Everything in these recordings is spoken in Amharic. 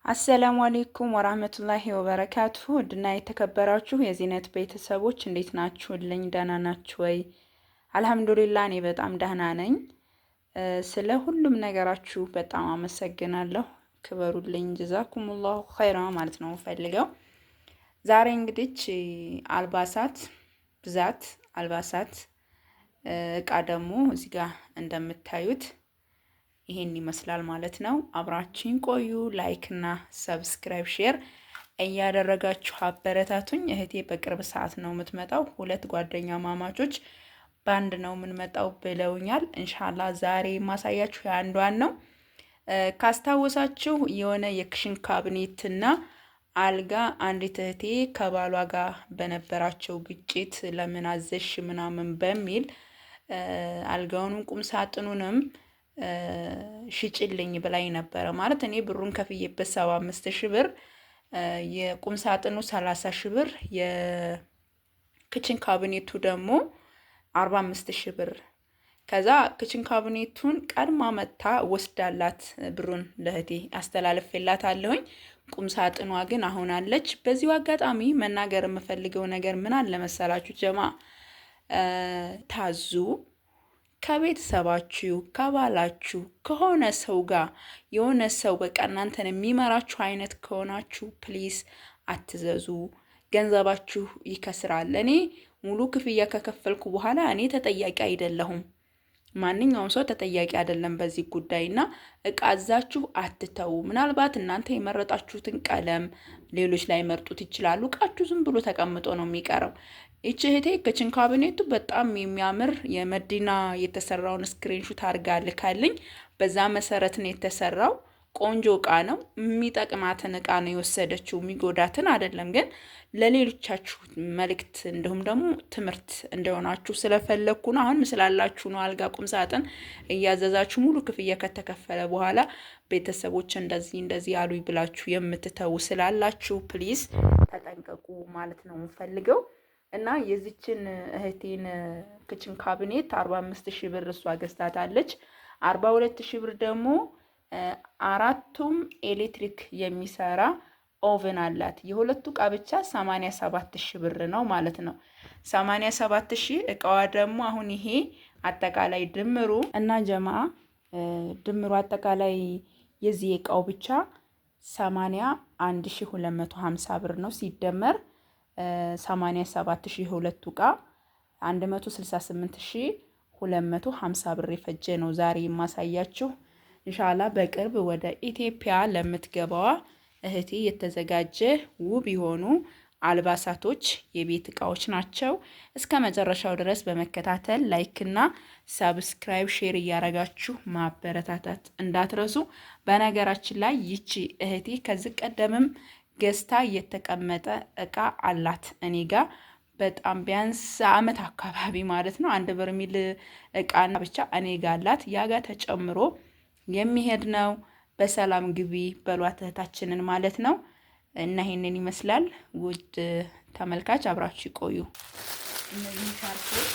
አሰላሙ አሌይኩም ወራህመቱላሂ ወበረካቱ። ውድና የተከበራችሁ የዚህነት ቤተሰቦች እንዴት ናችሁልኝ? ደህና ናችሁ ወይ? አልሐምዱሊላህ እኔ በጣም ደህና ነኝ። ስለ ሁሉም ነገራችሁ በጣም አመሰግናለሁ። ክበሩልኝ። ጀዛኩሙላሁ ኸይራ ማለት ነው ፈልገው። ዛሬ እንግዲህ አልባሳት ብዛት አልባሳት እቃ ደግሞ እዚህ ጋር እንደምታዩት ይሄን ይመስላል ማለት ነው። አብራችሁን ቆዩ። ላይክ እና ሰብስክራይብ ሼር እያደረጋችሁ አበረታቱኝ። እህቴ በቅርብ ሰዓት ነው የምትመጣው። ሁለት ጓደኛ ማማቾች ባንድ ነው የምንመጣው ብለውኛል። ኢንሻአላህ ዛሬ ማሳያችሁ የአንዷን ነው። ካስታወሳችሁ የሆነ የክሽን ካቢኔትና አልጋ አንዲት እህቴ ከባሏ ጋር በነበራቸው ግጭት ለምን አዘሽ ምናምን በሚል አልጋውንም ቁም ሳጥኑንም ሽጭልኝ ብላኝ ነበረ። ማለት እኔ ብሩን ከፍዬበት 75,000 ብር፣ የቁም ሳጥኑ 30,000 ብር፣ የክችን ካቢኔቱ ደግሞ 45,000 ብር። ከዛ ክችን ካቢኔቱን ቀድማ መታ ወስዳላት ብሩን ለእህቴ አስተላልፌላት አለሁኝ። ቁም ሳጥኗ ግን አሁን አለች። በዚሁ አጋጣሚ መናገር የምፈልገው ነገር ምን አለ መሰላችሁ ጀማ፣ ታዙ ከቤተሰባችሁ ከባላችሁ ከሆነ ሰው ጋር የሆነ ሰው በቃ እናንተን የሚመራችሁ አይነት ከሆናችሁ ፕሊስ አትዘዙ። ገንዘባችሁ ይከስራል። እኔ ሙሉ ክፍያ ከከፈልኩ በኋላ እኔ ተጠያቂ አይደለሁም። ማንኛውም ሰው ተጠያቂ አይደለም በዚህ ጉዳይና እቃ አዛችሁ አትተው። ምናልባት እናንተ የመረጣችሁትን ቀለም ሌሎች ላይ መርጡት ይችላሉ። እቃችሁ ዝም ብሎ ተቀምጦ ነው የሚቀረው። ይቺ እህቴ ክችን ካቢኔቱ በጣም የሚያምር የመዲና የተሰራውን ስክሪንሹት አድርጋ ልካልኝ። በዛ መሰረት ነው የተሰራው። ቆንጆ እቃ ነው። የሚጠቅማትን እቃ ነው የወሰደችው፣ የሚጎዳትን አይደለም። ግን ለሌሎቻችሁ መልእክት እንዲሁም ደግሞ ትምህርት እንደሆናችሁ ስለፈለግኩ ነው። አሁን ምስላላችሁ ነው አልጋ ቁም ሳጥን እያዘዛችሁ ሙሉ ክፍያ ከተከፈለ በኋላ ቤተሰቦች እንደዚህ እንደዚህ ያሉኝ ብላችሁ የምትተው ስላላችሁ ፕሊዝ ተጠንቀቁ ማለት ነው የምፈልገው። እና የዚችን እህቴን ክችን ካቢኔት 45,000 ብር እሷ ገዝታታለች። 42,000 ብር ደግሞ አራቱም ኤሌክትሪክ የሚሰራ ኦቨን አላት። የሁለቱ እቃ ብቻ 87,000 ብር ነው ማለት ነው። 87,000 እቃዋ ደግሞ አሁን ይሄ አጠቃላይ ድምሩ እና ጀማ ድምሩ አጠቃላይ የዚህ እቃው ብቻ 81,250 ብር ነው። ሲደመር 87,000 ሁለቱ እቃ 168,250 ብር የፈጀ ነው ዛሬ የማሳያችሁ። ኢንሻአላህ በቅርብ ወደ ኢትዮጵያ ለምትገባዋ እህቴ የተዘጋጀ ውብ የሆኑ አልባሳቶች የቤት እቃዎች ናቸው። እስከ መጨረሻው ድረስ በመከታተል ላይክ እና ሰብስክራይብ ሼር እያረጋችሁ ማበረታታት እንዳትረሱ። በነገራችን ላይ ይቺ እህቴ ከዚህ ቀደምም ገዝታ የተቀመጠ እቃ አላት እኔ ጋር በጣም ቢያንስ አመት አካባቢ ማለት ነው። 1 በርሜል እቃና ብቻ እኔ ጋር አላት። ያ ጋር ተጨምሮ የሚሄድ ነው። በሰላም ግቢ በሏት እህታችንን ማለት ነው። እና ይሄንን ይመስላል። ውድ ተመልካች አብራችሁ ይቆዩ። እነዚህ ሻርፖች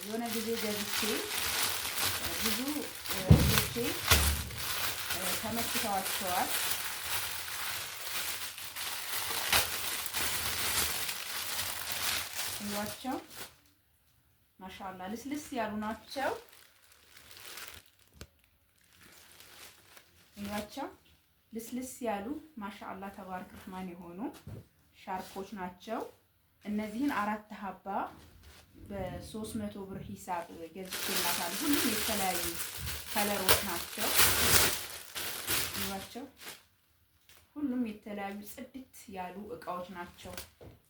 የሆነ ጊዜ ገዝቼ ብዙ እህቶቼ ተመችተዋቸዋል። ይዋቸው ማሻአላ ልስልስ ያሉ ናቸው። ይዋቸው ልስልስ ያሉ ማሻአላ ተባረክ ረህማን የሆኑ ሻርፖች ናቸው። እነዚህን 4 ሀባ በ300 ብር ሂሳብ ገዝቼላታለሁ። ሁሉም የተለያዩ ከለሮች ናቸው። ይዋቸው ሁሉም የተለያዩ ጽድት ያሉ እቃዎች ናቸው።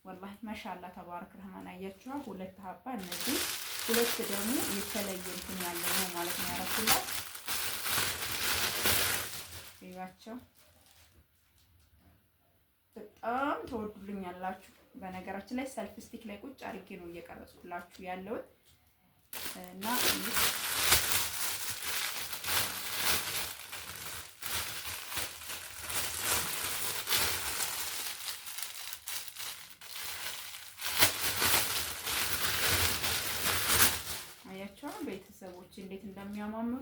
ወላሂ ማሻአላ ተባረክ ረህማን አያችኋ። 2 ሀባ እነዚህ 2 ደግሞ የተለየ እንትን ያለው ነው ማለት ነው ያረኩላት። ይዋቸው በጣም ተወዱልኛላችሁ። በነገራችን ላይ ሰልፍ ስቲክ ላይ ቁጭ አድርጌ ነው እየቀረጽኩላችሁ ያለሁት እና ቤተሰቦች እንዴት እንደሚያማምሩ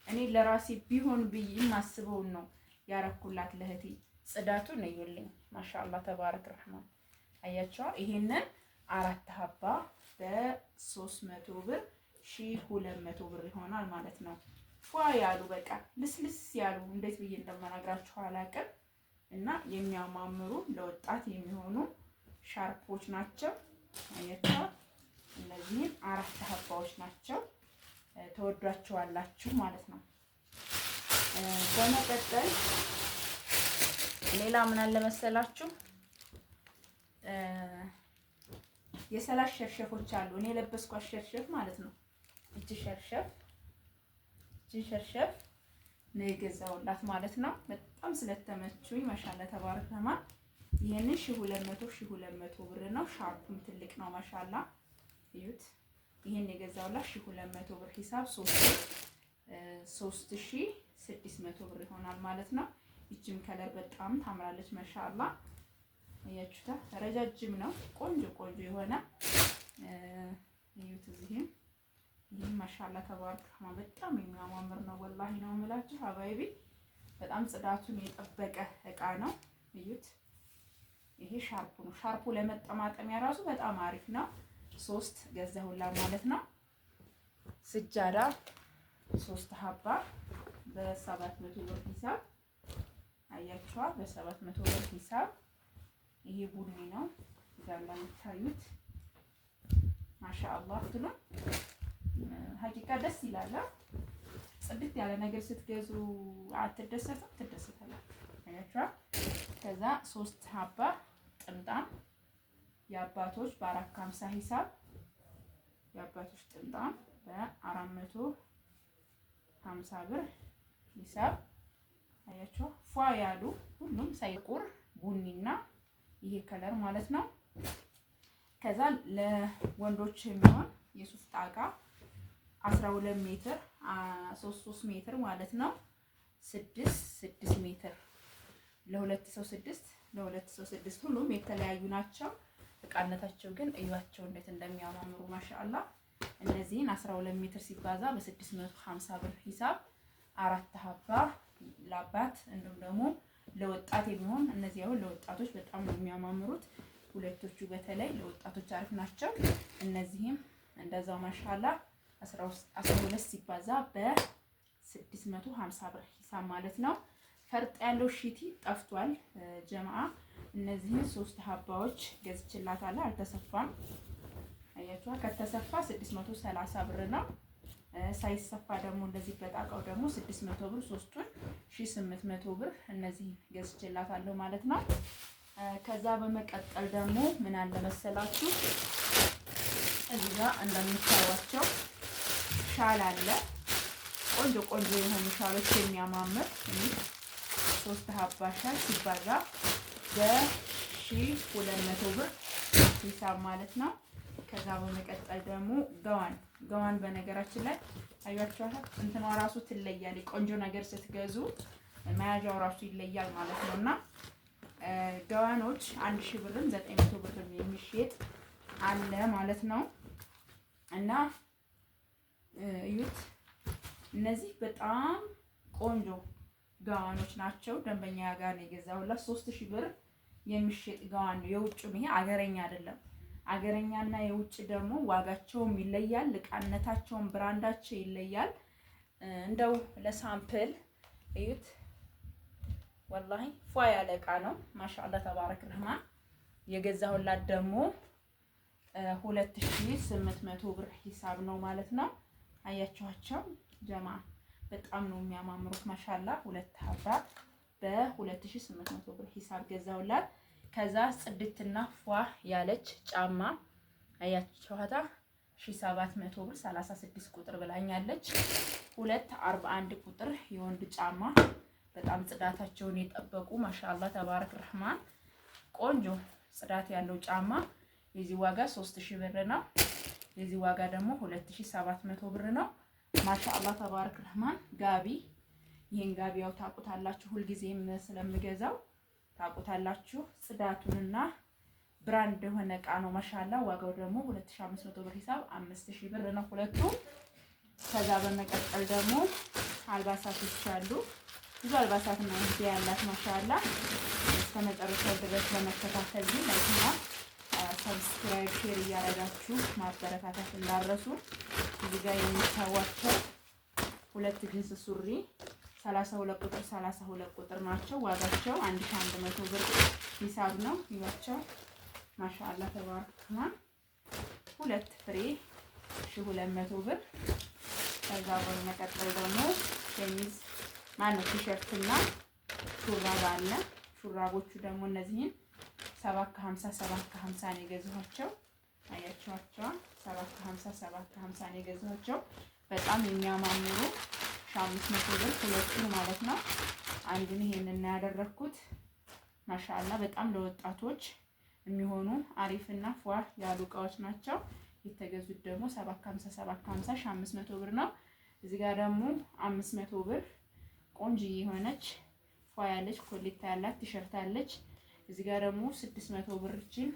እኔ ለራሴ ቢሆን ብዬ ማስበውን ነው ያረኩላት ለህቴ። ጽዳቱን እዩልኝ ማሻአላህ ተባረክ ረህማን። አያችኋ። ይሄንን 4 ሀባ በ300 ብር 1200 ብር ይሆናል ማለት ነው። ፏ ያሉ በቃ ልስልስ ያሉ እንዴት ብዬ እንደማናግራችሁ አላውቅም። እና የሚያማምሩ ለወጣት የሚሆኑ ሻርፖች ናቸው። አያችኋ። እነዚህም 4 ሀባዎች ናቸው። ተወዷቸዋላችሁ ማለት ነው። በመቀጠል ሌላ ምን አለ መሰላችሁ? የሰላት ሸርሸፎች አሉ። እኔ የለበስኳት ሸርሸፍ ማለት ነው። እቺ ሸርሸፍ ነው የገዛሁላት ማለት ነው። በጣም ስለተመቹኝ ማሻአላ ተባረክ ረህማን። ይሄንን 1200 ብር ነው። ሻርፑም ትልቅ ነው ማሻአላ እዩት። ይሄን የገዛሁላት 1200 ብር ሂሳብ 3600 ብር ይሆናል ማለት ነው። ይቺም ከለር በጣም ታምራለች ማሻአላ። አያችሁታ። ረጃጅም ነው። ቆንጆ የሆነ እዩት። ይሄም ማሻአላ ተባረክ ረህማን በጣም የሚያማምር ነው። ወላሂ ነው የምላችሁ ሀባይቢ። በጣም ጽዳቱን የጠበቀ እቃ ነው። እዩት። ይሄ ሻርፑ ነው። ሻርፑ ለመጠማጠሚያ ራሱ በጣም አሪፍ ነው። 3 ገዛሁላ ማለት ነው። ስጃዳ 3 ሀባ በ700 ብር ሂሳብ አያችኋ። በ700 ብር ሂሳብ ይሄ ቡኒ ነው። እዛ እንደምታዩት ማሻአላህ ትሉ ሀቂቃ ደስ ይላል። ጽድት ያለ ነገር ስትገዙ አትደሰቱም? ትደሰታላችሁ። አያችኋ። ከዛ 3 ሀባ ጥምጣም የአባቶች በ450 ሂሳብ የአባቶች ጥምጣም በ450 ብር ሂሳብ አያችሁ። ፏ ያሉ ሁሉም ሳይቁር ቡኒና ይሄ ከለር ማለት ነው። ከዛ ለወንዶች የሚሆን የሱፍ ጣቃ 12 ሜትር 3 ሜትር ማለት ነው። 6 ሜትር ለሁለት ሰው 6 ለሁለት ሰው 6 ሁሉም የተለያዩ ናቸው። እቃነታቸው ግን እዩዋቸው እንዴት እንደሚያማምሩ ማሻአላ። እነዚህን 12 ሜትር ሲባዛ በ650 ብር ሂሳብ 4 ሀባ ለአባት እንዲሁም ደግሞ ለወጣት የሚሆን እነዚህ አሁን ለወጣቶች በጣም ነው የሚያማምሩት። ሁለቶቹ በተለይ ለወጣቶች አሪፍ ናቸው። እነዚህም እንደዛው ማሻአላ 12 ሲባዛ በ650 ብር ሂሳብ ማለት ነው። ፈርጥ ያለው ሺቲ ጠፍቷል ጀማዓ። እነዚህን 3 ሀባዎች ገዝችላታለሁ። አልተሰፋም። አያችኋ። ከተሰፋ 630 ብር ነው። ሳይሰፋ ደግሞ እንደዚህ በጣቃው ደግሞ 600 ብር 3ቱን 1800 ብር እነዚህ ገዝችላታለሁ ማለት ነው። ከዛ በመቀጠል ደግሞ ምን አለ መሰላችሁ? እዚህ ጋር እንደምታዩዋቸው ሻል አለ። ቆንጆ የሆኑ ሻሎች የሚያማምር 3 ሀባ ሻል ሲባዛ በ1200 ብር ሂሳብ ማለት ነው። ከዛ በመቀጠል ደግሞ ገዋን በነገራችን ላይ አያችኋት እንትኗ ራሱ ትለያለች። ቆንጆ ነገር ስትገዙ መያዣው ራሱ ይለያል ማለት ነውና ገዋኖች 1000 ብርም 900 ብርም የሚሸጥ አለ ማለት ነው። እና እዩት። እነዚህ በጣም ቆንጆ ገዋኖች ናቸው። ደንበኛ ጋር ነው የገዛሁላት 3000 ብር የሚሸጥ ገዋን ነው። የውጭም ይሄ አገረኛ አይደለም። አገረኛና የውጭ ደግሞ ዋጋቸውም ይለያል። እቃነታቸውም ብራንዳቸው ይለያል። እንደው ለሳምፕል እዩት። ወላሂ ፏ ያለ እቃ ነው። ማሻአላ ተባረክ ረህማን። የገዛሁላት ደግሞ 2800 ብር ሂሳብ ነው ማለት ነው። አያችኋቸው ጀማ በጣም ነው የሚያማምሩት ማሻአላ። 2 ሀባ በ2800 ብር ሂሳብ ገዛሁላት። ከዛ ጽድትና ፏ ያለች ጫማ አያችኋታ 1700 ብር 36 ቁጥር ብላኛለች። 241 ቁጥር የወንድ ጫማ በጣም ጽዳታቸውን የጠበቁ ማሻአላ ተባረክ ረህማን ቆንጆ ጽዳት ያለው ጫማ የዚህ ዋጋ 3000 ብር ነው። የዚህ ዋጋ ደግሞ 2700 ብር ነው። ማሻአላ ተባረክ ረህማን ጋቢ ይሄን ጋቢ ያው ታውቁታላችሁ፣ ሁልጊዜም ስለምገዛው ታውቁታላችሁ። ጽዳቱንና ብራንድ የሆነ እቃ ነው ማሻአላ። ዋጋው ደግሞ 2500 ብር ሂሳብ 5000 ብር ነው ሁለቱ። ከዛ በመቀጠል ደግሞ አልባሳቶች አሉ። ብዙ አልባሳትና ጊዜ ያላት ማሻአላ። እስከ መጨረሻው ድረስ ለመከታተል ግን ላይክና ሰብስክራይብ ሼር እያደረጋችሁ ማበረታታት እንዳረሱ። እዚህ ጋር የሚታዋቸው ሁለት ጂንስ ሱሪ 32 ቁጥር 32 ቁጥር ናቸው። ዋጋቸው 1100 ብር ሂሳብ ነው። ይዋቸው ማሻአላ ተባረከ። ሁለት ፍሬ 1200 ብር። ከዛ በመቀጠል ደግሞ ሸሚዝ ማነው ቲሸርትና ሹራብ አለ። ሹራቦቹ ደግሞ እነዚህን 750 750 ነው የገዛኋቸው። አያችኋቸው 750 750 ነው የገዛኋቸው። በጣም የሚያማምሩ 500 ብር ሁለቱ ማለት ነው። አንዱን ይሄንን ነው ያደረኩት። ማሻአላ በጣም ለወጣቶች የሚሆኑ አሪፍና ፏ ያሉ እቃዎች ናቸው። የተገዙት ደግሞ 750 750 500 ብር ነው። እዚህ ጋር ደግሞ 500 ብር ቆንጆ የሆነች ፏ ያለች ኮሌታ ያላት ቲሸርት አለች። እዚህ ጋር ደግሞ 600 ብር እቺን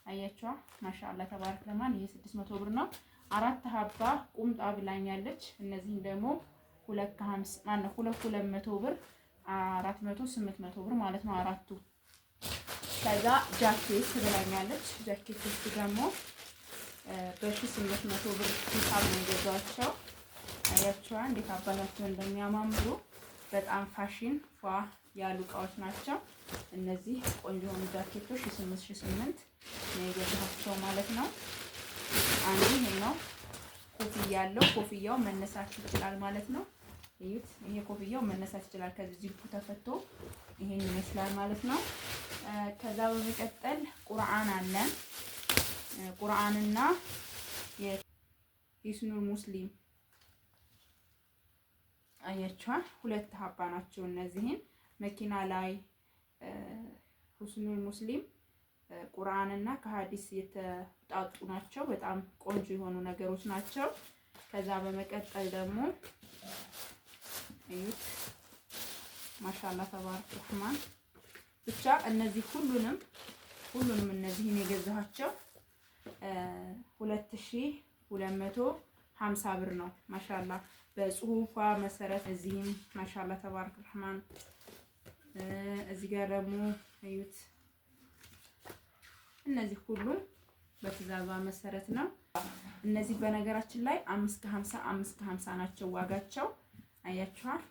አያችዋ ማሻአላ ተባረክ ለማን ይሄ 600 ብር ነው። 4 ሀባ ቁምጣ ብላኛለች። እነዚህን ደግሞ 250 ማነው 200 ብር 400 800 ብር ማለት ነው አራቱ። ከዛ ጃኬት ብላኛለች። ጃኬቶች ደግሞ በ1800 ብር ሂሳብ ነው የገዛቸው። አያችዋ እንዴት አባታቸው እንደሚያማምሩ በጣም ፋሽን ፏ ያሉ እቃዎች ናቸው። እነዚህ ቆንጆ የሆኑ ጃኬቶች 8,800 ነው የገዛቸው ማለት ነው። አንዱ ይሄ ነው ኮፍያ ያለው። ኮፍያው መነሳት ይችላል ማለት ነው። እዩት፣ ይሄ ኮፍያው መነሳት ይችላል። ከዚህ ዚፑ ተፈቶ ይሄን ይመስላል ማለት ነው። ከዛ በመቀጠል ቁርአን አለን። ቁርአንና የሂስኑል ሙስሊም አያችኋ ሁለት ሀባ ናቸው። እነዚህን መኪና ላይ ሂስኑል ሙስሊም ቁርአንና ከሐዲስ የተጣጡ ናቸው። በጣም ቆንጆ የሆኑ ነገሮች ናቸው። ከዛ በመቀጠል ደግሞ እዩት ማሻአላ ተባረክ ረህማን። ብቻ እነዚህ ሁሉንም እነዚህን የገዛኋቸው 2250 ብር ነው። ማሻአላ በጽሁፏ መሰረት እዚህም ማሻአላ ተባረክ ረህማን። እዚህ ጋር ደግሞ እዩት እነዚህ ሁሉም በትዕዛዟ መሰረት ነው። እነዚህ በነገራችን ላይ 550 550 ናቸው ዋጋቸው። አያችኋል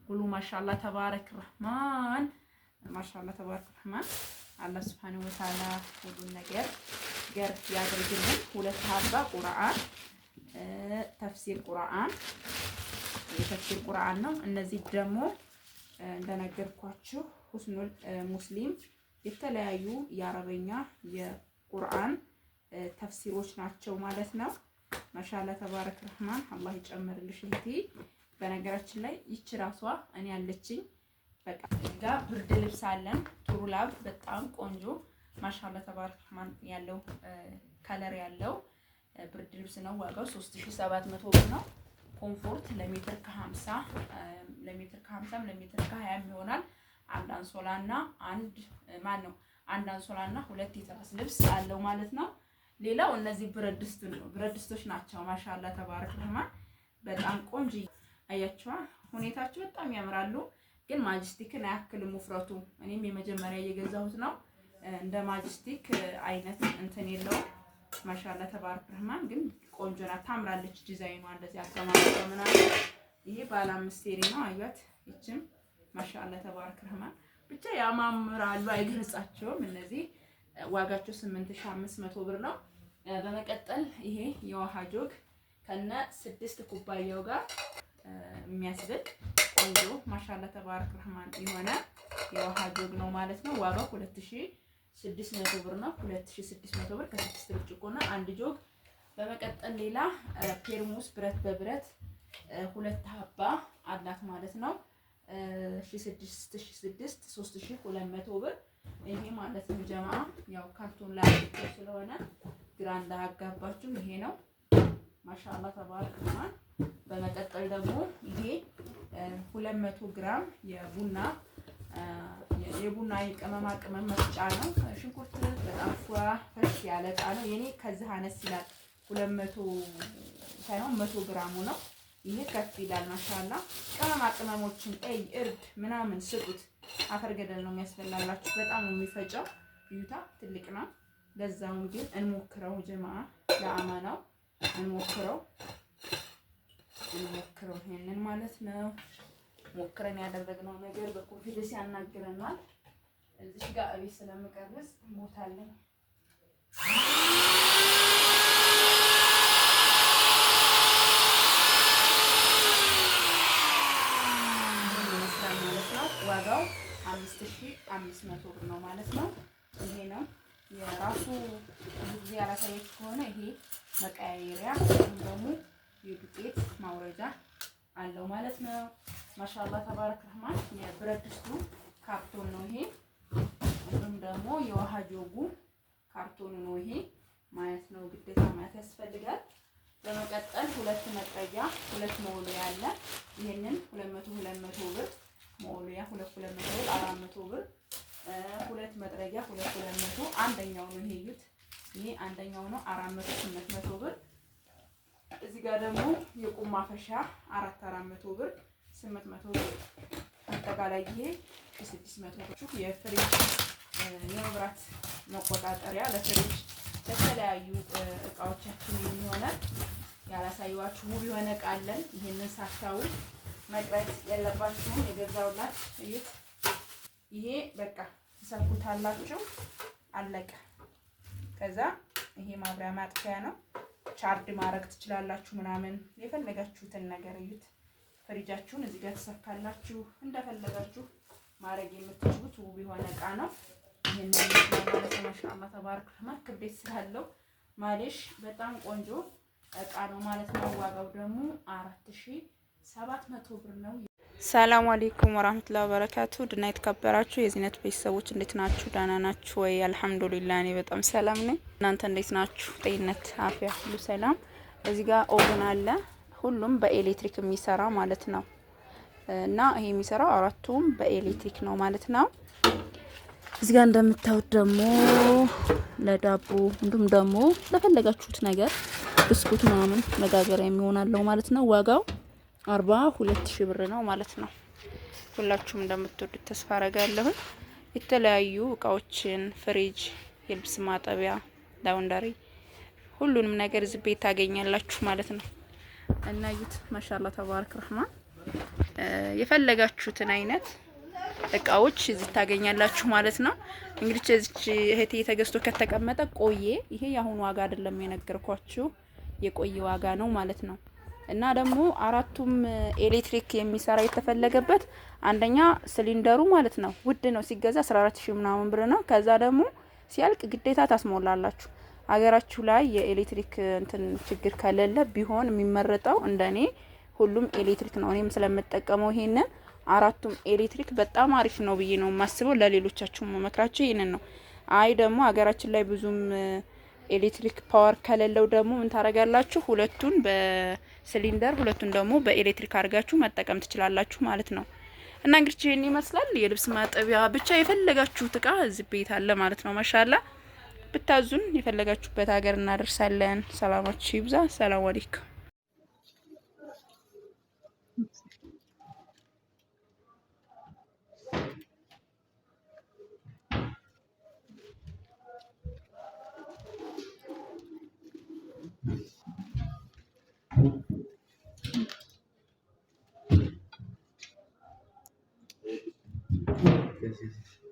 ሁሉ ማሻአላ ተባረክ ረህማን ማሻአላ ተባረክ ረህማን። አላህ Subhanahu Wa Ta'ala ሁሉን ነገር ገር ያድርግልን። ሁለት ሀባ ቁርአን ተፍሲር ቁርአን የተፍሲር ቁርአን ነው። እነዚህ ደግሞ እንደነገርኳችሁ ሂስኑል ሙስሊም የተለያዩ የአረበኛ የቁርአን ተፍሲሮች ናቸው ማለት ነው። ማሻአላ ተባረክ ረህማን አላህ ይጨምርልሽ እህቴ። በነገራችን ላይ ይች ራሷ እኔ ያለችኝ በቃ ጋ ብርድ ልብስ አለን ቱሩላብ በጣም ቆንጆ ማሻአላ ተባረክ ረህማን ያለው ከለር ያለው ብርድ ልብስ ነው። ዋጋው 3700 ብር ነው። ኮምፎርት ለሜትር ከ50 ለሜትር ከ20 ይሆናል። አንድ አንሶላና አንድ አንሶላና ሁለት የትራስ ልብስ አለው ማለት ነው። ሌላው እነዚህ ብረት ድስቶች ናቸው። ማሻአላ ተባረክ ረህማን በጣም ቆንጆ አያችዋ ሁኔታቸው በጣም ያምራሉ። ግን ማጅስቲክን አያክልም ውፍረቱ። እኔም የመጀመሪያ እየገዛሁት ነው። እንደ ማጅስቲክ አይነት እንትን የለውም። ማሻአላ ተባረክ ረህማን ግን ቆንጆ ናት፣ ታምራለች። ዲዛይኗ እንደዚህ አቀማመጧ ምናምን ይሄ ባለ 5 ሴሪ ነው። አያት እቺም ማሻአላ ተባረክ ረህማን ብቻ ያማምራሉ፣ አይገልጻቸውም። እነዚህ ዋጋቸው 8500 ብር ነው። በመቀጠል ይሄ የውሃ ጆግ ከነ 6 ኩባያው ጋር የሚያስብል ቆንጆ ማሻአላ ተባረክ ረህማን የሆነ የውሃ ጆግ ነው ማለት ነው። ዋጋው 2600 ብር ነው። 2600 ብር ከ6 ብርጭቆና አንድ ጆግ። በመቀጠል ሌላ ፔርሙስ ብረት በብረት ሁለት ሀባ አላት ማለት ነው። 3200 ብር ይሄ ማለት ነው። ጀማ ያው ካርቶን ላይ ስለሆነ ግራ እንዳያጋባችሁ ይሄ ነው። ማሻአላ ተባረክ ረህማን። በመቀጠል ደግሞ ይሄ 200 ግራም የቡና የቅመማ ቅመም መፍጫ ነው። ሽንኩርት በጣም ፈሽ ያለ እቃ ነው። የኔ ከዚህ አነስ ይላል 200 ሳይሆን 100 ግራሙ ነው። ይሄ ከፍ ይላል። ማሻአላ ቅመማ ቅመሞችን ቀይ እርድ ምናምን ስጡት። አፈር ገደል ነው የሚያስበላላችሁ። በጣም ነው የሚፈጨው። ይዩታ ትልቅ ነው። ለዛውም ግን እንሞክረው ጀማዓ ለአማናው እንሞክረው ይሄንን ማለት ነው። ሞክረን ያደረግነው ነገር በኮንፊደንስ ያናግረናል። እዚህ ጋር እቤት ስለምቀርስ ሞታለኝ። ዋጋው 5500 ብር ነው ማለት ነው። ይሄ ነው የራሱ ብዙ ጊዜ ያላሳየች ከሆነ ይሄ መቀያየሪያ ወይም ደግሞ የዱቄት ማውረጃ አለው ማለት ነው። ማሻአላ ተባረክ ረህማን። የብረት ድስቱ ካርቶን ነው ይሄ። እንዲሁም ደግሞ የውሃ ጆጉ ካርቶን ነው ይሄ። ማየት ነው ግዴታ ማየት ያስፈልጋል። በመቀጠል ሁለት መጥረጊያ ሁለት መወልወያ አለ። ይሄንን 200 ብር መወልወያ 200 ብር 400 ብር ሁለት መጥረጊያ 200 አንደኛው ነው ይሄ እዩት። ይሄ አንደኛው ነው 400 800 ብር። እዚህ ጋር ደግሞ የቁም ማፈሻ 400 ብር 800 ብር። አጠቃላይ ይሄ 600 ብር። የፍሪጅ የመብራት መቆጣጠሪያ ለፍሪጅ ለተለያዩ እቃዎቻችን የሚሆነው ያላሳየዋችሁ ውብ የሆነ እቃ አለን። ይሄንን ሳታው መቅረት የለባችሁም። የገዛውላት እዩት። ይሄ በቃ ትሰኩታላችሁ አለቀ። ከዛ ይሄ ማብሪያ ማጥፊያ ነው። ቻርጅ ማድረግ ትችላላችሁ ምናምን የፈለጋችሁትን ነገር እዩት። ፍሪጃችሁን እዚህ ጋር ትሰካላችሁ። እንደፈለጋችሁ ማድረግ የምትችሉት ውብ የሆነ እቃ ነው። ይሄንን ማለት ነው። ማሻአላ ተባረክ ረህማን። ክብደት ስላለው ማለሽ በጣም ቆንጆ እቃ ነው ማለት ነው። ዋጋው ደግሞ 4700 ብር ነው። ሰላም አለይኩም ወራህመቱላሂ ወበረካቱ። ድና የተከበራችሁ የዚህነት ቤተሰቦች እንዴት ናችሁ? ዳና ናችሁ ወይ? አልሐምዱሊላህ እኔ በጣም ሰላም ነኝ። እናንተ እንዴት ናችሁ? ጤንነት አፍያ ሁሉ ሰላም። እዚህ ጋር ኦቨን አለ። ሁሉም በኤሌክትሪክ የሚሰራ ማለት ነው። እና ይሄ የሚሰራው አራቱም በኤሌክትሪክ ነው ማለት ነው። እዚህ ጋር እንደምታዩት ደግሞ ለዳቦ እንዲሁም ደግሞ ለፈለጋችሁት ነገር ብስኩት ምናምን መጋገሪያ የሚሆናለው ማለት ነው። ዋጋው 42000 ብር ነው ማለት ነው። ሁላችሁም እንደምትወዱት ተስፋ አረጋለሁ። የተለያዩ እቃዎችን ፍሪጅ፣ የልብስ ማጠቢያ፣ ላውንደሪ ሁሉንም ነገር እዚህ ቤት ታገኛላችሁ ማለት ነው። እና ዩት ማሻአላ ተባረክ ረህማን የፈለጋችሁትን አይነት እቃዎች እዚህ ታገኛላችሁ ማለት ነው። እንግዲህ እዚች እህቴ ተገዝቶ ከተቀመጠ ቆየ። ይሄ የአሁኑ ዋጋ አይደለም የነገርኳችሁ የቆየ ዋጋ ነው ማለት ነው። እና ደግሞ አራቱም ኤሌክትሪክ የሚሰራ የተፈለገበት አንደኛ ሲሊንደሩ ማለት ነው ውድ ነው ሲገዛ 14000 ምናምን ብር ነው። ከዛ ደግሞ ሲያልቅ ግዴታ ታስሞላላችሁ። አገራችሁ ላይ የኤሌክትሪክ እንትን ችግር ከሌለ ቢሆን የሚመረጠው እንደኔ ሁሉም ኤሌክትሪክ ነው። እኔም ስለምጠቀመው ይሄንን አራቱም ኤሌክትሪክ በጣም አሪፍ ነው ብዬ ነው የማስበው። ለሌሎቻችሁ መመክራችሁ ይሄንን ነው። አይ ደግሞ አገራችን ላይ ብዙም ኤሌክትሪክ ፓወር ከሌለው ደግሞ ምን ታረጋላችሁ? ሁለቱን በሲሊንደር ሁለቱን ደግሞ በኤሌክትሪክ አድርጋችሁ መጠቀም ትችላላችሁ ማለት ነው። እና እንግዲህ ይሄን ይመስላል። የልብስ ማጠቢያ ብቻ የፈለጋችሁት እቃ እዚህ ቤት አለ ማለት ነው። ማሻአላ ብታዙን የፈለጋችሁበት ሀገር እናደርሳለን። ሰላማችሁ ይብዛ። ሰላም አለይኩም። Yes, yes, yes.